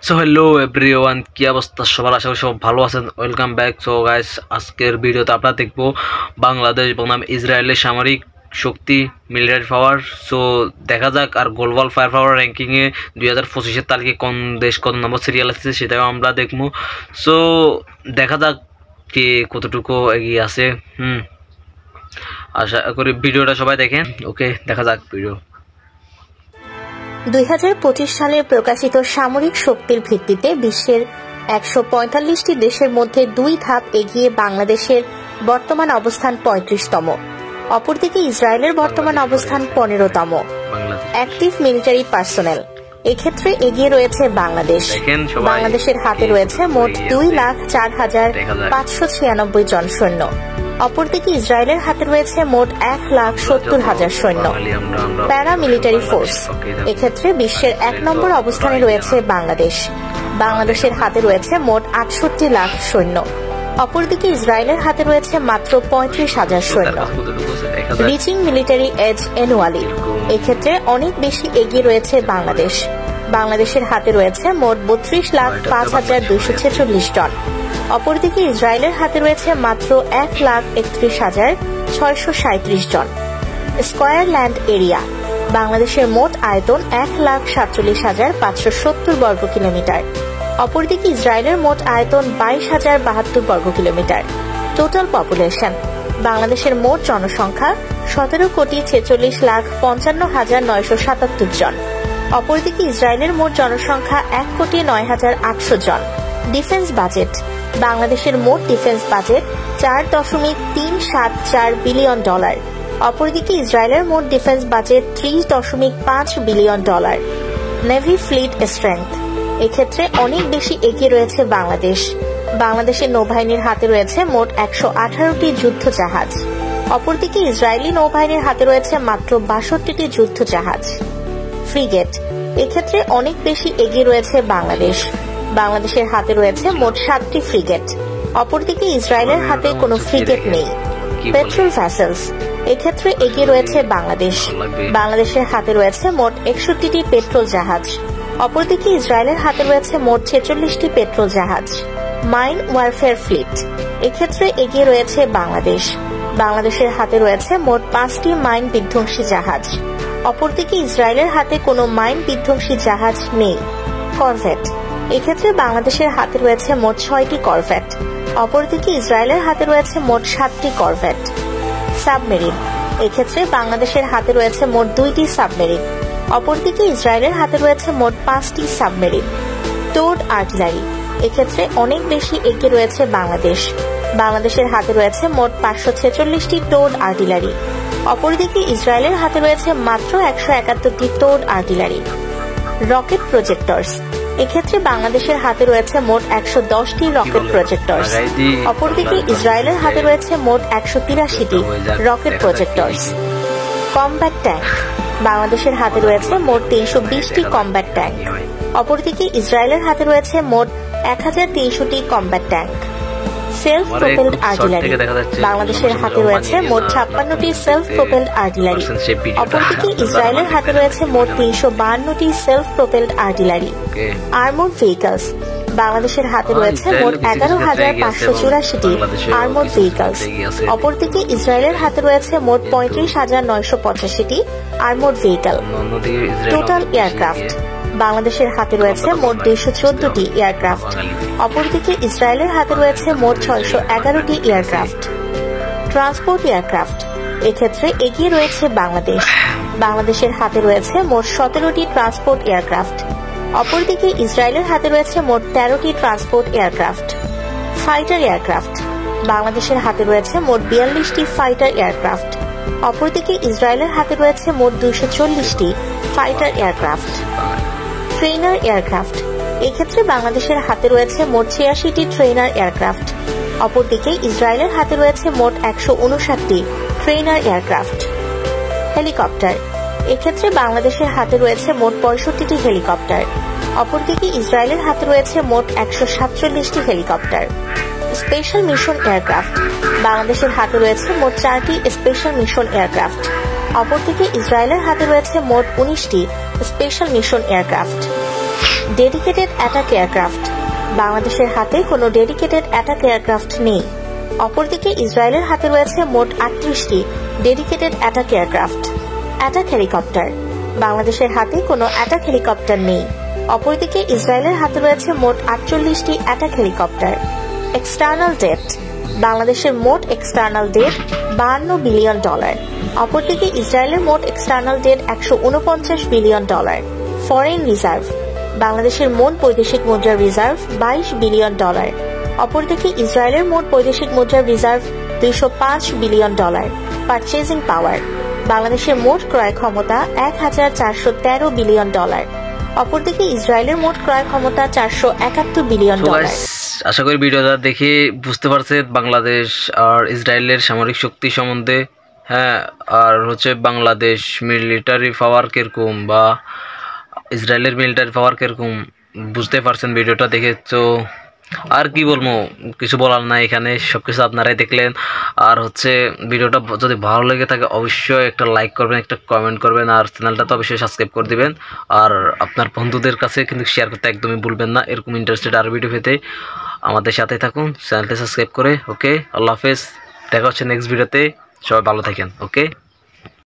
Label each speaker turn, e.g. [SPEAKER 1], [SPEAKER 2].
[SPEAKER 1] So hello everyone, কি অবস্থা সবার? আশা করি সব ভালো আছেন। Welcome back. সো গাইস, আজকের ভিডিওতে আমরা দেখবো বাংলাদেশ বনাম ইসরায়েলের সামরিক শক্তি, মিলিটারি পাওয়ার। সো দেখা যাক, আর গ্লোবাল ফায়ার পাওয়ার র্যাঙ্কিংয়ে 2025-এর তারিখে কোন দেশ কত নম্বর সিরিয়াল আছে সেটাও আমরা দেখবো। সো দেখা যাক কে কতটুকু এগিয়ে আছে। আশা করি ভিডিওটা সবাই দেখেন। ওকে, দেখা যাক ভিডিও।
[SPEAKER 2] 2025 সালে প্রকাশিত সামরিক শক্তির ভিত্তিতে বিশ্বের 145টি দেশের মধ্যে 2 ধাপ এগিয়ে বাংলাদেশের বর্তমান অবস্থান 35তম। অপরদিকে ইসরায়েলের বর্তমান অবস্থান 15তম। অ্যাক্টিভ মিলিটারি পার্সোনেল, এক্ষেত্রে এগিয়ে রয়েছে বাংলাদেশ। বাংলাদেশের হাতে রয়েছে মোট 2,04,596 জন সৈন্য। অপরদিকে ইসরায়েলের হাতে রয়েছে মোট 1,70,000 সৈন্য। প্যারামিলিটারি ফোর্স, এক্ষেত্রে বিশ্বের 1 নম্বর অবস্থানে রয়েছে বাংলাদেশ। বাংলাদেশের হাতে রয়েছে মোট 68 লাখ সৈন্য। অপরদিকে ইসরায়েলের হাতে রয়েছে মাত্র 35,000 সৈন্য। রিচিং মিলিটারি এজ অ্যানুয়ালি, এক্ষেত্রে অনেক বেশি এগিয়ে রয়েছে বাংলাদেশ। বাংলাদেশের হাতে রয়েছে মোট 32,05,246 জন। অপরদিকে ইসরায়েলের হাতে রয়েছে মাত্র 1,31,637 জন। স্কয়ার ল্যান্ড এরিয়া, বাংলাদেশের মোট আয়তন 1,47,570 বর্গ কিলোমিটার। অপরদিকে ইসরায়েলের মোট আয়তন 22,072 বর্গ কিলোমিটার। টোটাল পপুলেশন, বাংলাদেশের মোট জনসংখ্যা 17,46,55,977 জন। অপরদিকে ইসরায়েলের মোট জনসংখ্যা 1,09,800 জন। ডিফেন্স বাজেট, বাংলাদেশের মোট ডিফেন্স বাজেট $4.374 বিলিয়ন। অপরদিকে ইসরায়েলের মোট ডিফেন্স বাজেট $30.5 বিলিয়ন। নেভি ফ্লিট স্ট্রেংথ, এক্ষেত্রে অনেক বেশি এগিয়ে রয়েছে বাংলাদেশ। বাংলাদেশের নৌবাহিনীর হাতে রয়েছে মোট 118টি যুদ্ধ জাহাজ। অপরদিকে ইসরায়েলি নৌবাহিনীর হাতে রয়েছে মাত্র 62টি যুদ্ধ জাহাজ। ফ্রিগেট, এক্ষেত্রে অনেক বেশি এগিয়ে রয়েছে বাংলাদেশ। বাংলাদেশের হাতে রয়েছে মোট 7টি ফ্রিগেট। অপরদিকে ইসরায়েলের হাতে কোনো ফ্রিগেট নেই। পেট্রোল ভ্যাসেলস, এক্ষেত্রে এগিয়ে রয়েছে বাংলাদেশ। বাংলাদেশের হাতে রয়েছে মোট 61টি পেট্রোল জাহাজ। অপরদিকে ইসরায়েলের হাতে রয়েছে মোট 46টি পেট্রোল জাহাজ। মাইন ওয়ারফেয়ার ফ্লিট, এক্ষেত্রে এগিয়ে রয়েছে বাংলাদেশ। বাংলাদেশের হাতে রয়েছে মোট 5টি মাইন বিধ্বংসী জাহাজ। অপরদিকে ইসরায়েলের হাতে কোনো মাইন বিধ্বংসী জাহাজ নেই। করভেট, এক্ষেত্রে বাংলাদেশের হাতে রয়েছে মোট 6টি করভেট। অপরদিকে ইসরায়েলের হাতে রয়েছে মোট 7টি করভেট। সাবমেরিন, এক্ষেত্রে বাংলাদেশের হাতে রয়েছে মোট 2টি সাবমেরিন। অপরদিকে ইসরায়েলের হাতে রয়েছে মোট 5টি সাবমেরিন। টোড আর্টিলারি, এক্ষেত্রে অনেক বেশি এগিয়ে রয়েছে বাংলাদেশ। বাংলাদেশের হাতে রয়েছে মোট 546টি টোড আর্টিলারি। অপরদিকে ইসরায়েলের হাতে রয়েছে মাত্র 171টি টোড আর্টিলারি। রকেট প্রজেক্টরস, এক্ষেত্রে বাংলাদেশের হাতে রয়েছে মোট 110টি রকেট প্রজেক্টরস। অপরদিকে ইসরায়েলের হাতে রয়েছে মোট 183টি রকেট প্রজেক্টরস। কমব্যাট ট্যাঙ্ক, বাংলাদেশের হাতে রয়েছে মোট 320টি কমব্যাট ট্যাঙ্ক। অপরদিকে ইসরায়েলের হাতে রয়েছে মোট 1300টি combat tank. Self propelled artillery, বাংলাদেশের হাতে রয়েছে মোট 56টি সেলফ প্রোপেলড আর্টিলারি। অপরদিকে ইসরায়েলের হাতে রয়েছে মোট 352টি সেলফ প্রোপেলড আর্টিলারি। আর্মোর্ড ভেহিকলস, বাংলাদেশের হাতে রয়েছে মোট 11,584টি আর্মোর্ড ভেহিকলস। অপরদিকে ইসরায়েলের হাতে রয়েছে মোট 35,985টি আর্মোর্ড ভেহিকল। টোটাল এয়ারক্রাফট, বাংলাদেশের হাতে রয়েছে মোট 214টি এয়ারক্রাফট। অপরদিকে ইসরায়েলের হাতে রয়েছে মোট 611টি এয়ারক্রাফট। ট্রান্সপোর্ট এয়ারক্রাফট, এক্ষেত্রে এগিয়ে রয়েছে বাংলাদেশ। বাংলাদেশের হাতে রয়েছে মোট 17টি ট্রান্সপোর্ট এয়ারক্রাফট। অপরদিকে ইসরায়েলের হাতে রয়েছে মোট 13টি ট্রান্সপোর্ট এয়ারক্রাফট। ফাইটার এয়ারক্রাফট, বাংলাদেশের হাতে রয়েছে মোট 42টি ফাইটার এয়ারক্রাফট। অপরদিকে ইসরায়েলের হাতে রয়েছে মোট 240টি ফাইটার এয়ারক্রাফট। ট্রেনার এয়ারক্রাফট, এক্ষেত্রে বাংলাদেশের হাতে রয়েছে মোট 86টি ট্রেনার এয়ারক্রাফট। অপরদিকে ইসরায়েলের হাতে রয়েছে মোট 159টি ট্রেনার এয়ারক্রাফট। হেলিকপ্টার, এক্ষেত্রে বাংলাদেশের হাতে রয়েছে মোট 65টি হেলিকপ্টার। অপরদিকে ইসরায়েলের হাতে রয়েছে মোট 147টি হেলিকপ্টার। স্পেশাল মিশন এয়ারক্রাফট, বাংলাদেশের হাতে রয়েছে মোট 4টি স্পেশাল মিশন এয়ারক্রাফট। অপরদিকে ইসরায়েলের হাতে রয়েছে মোট 19টি special mission aircraft. Dedicated attack aircraft, বাংলাদেশের হাতে কোনো ডেডিকেটেড অ্যাটাক এয়ারক্রাফট নেই। অপরদিকে ইসরায়েলের হাতে রয়েছে মোট 38টি dedicated attack aircraft. Attack helicopter, বাংলাদেশের হাতে কোনো অ্যাটাক হেলিকপ্টার নেই। অপরদিকে ইসরায়েলের হাতে রয়েছে মোট 48টি অ্যাটাক হেলিকপ্টার। এক্সটার্নাল ডেট, বাংলাদেশের মোট এক্সটার্নাল ডেট $52 বিলিয়ন। অপরদিকে ইসরায়েলের মোট external date $149 billion. Foreign reserve, বাংলাদেশের মোট বৈদেশিক মুদ্রার রিজার্ভ $22 বিলিয়ন। অপরদিকে ইসরায়েলের মোট বৈদেশিক মুদ্রার রিজার্ভ $205 বিলিয়ন। পারচেজিং পাওয়ার, বাংলাদেশের মোট ক্রয় ক্ষমতা $1413 বিলিয়ন। অপরদিকে ইসরায়েলের মোট ক্রয় ক্ষমতা $471 বিলিয়ন।
[SPEAKER 1] আশা করি ভিডিওটা দেখে বুঝতে পারছেন বাংলাদেশ আর ইসরায়েলের সামরিক শক্তি সম্বন্ধে। হ্যাঁ, আর হচ্ছে বাংলাদেশ মিলিটারি পাওয়ার কিরকম বা ইসরায়েলের মিলিটারি পাওয়ার কিরকম বুঝতে পারছেন ভিডিওটা দেখে। তো আর কি বলবো, কিছু বলার নাই, এখানে সবকিছু আপনারাই দেখলেন। আর হচ্ছে ভিডিওটা যদি ভালো লেগে থাকে অবশ্যই একটা লাইক করবেন, একটা কমেন্ট করবেন, আর চ্যানেলটা তো অবশ্যই সাবস্ক্রাইব করে দিবেন। আর আপনার বন্ধুদের কাছে কিন্তু শেয়ার করতে একদমই ভুলবেন না। এরকম ইন্টারেস্টেড আর ভিডিও পেতে আমাদের সাথে থাকুন, চ্যানেলটা সাবস্ক্রাইব করে। ওকে, আল্লাহ হাফেজ, দেখা হচ্ছে নেক্সট ভিডিওতে। সবাই ভালো থাকেন। ওকে।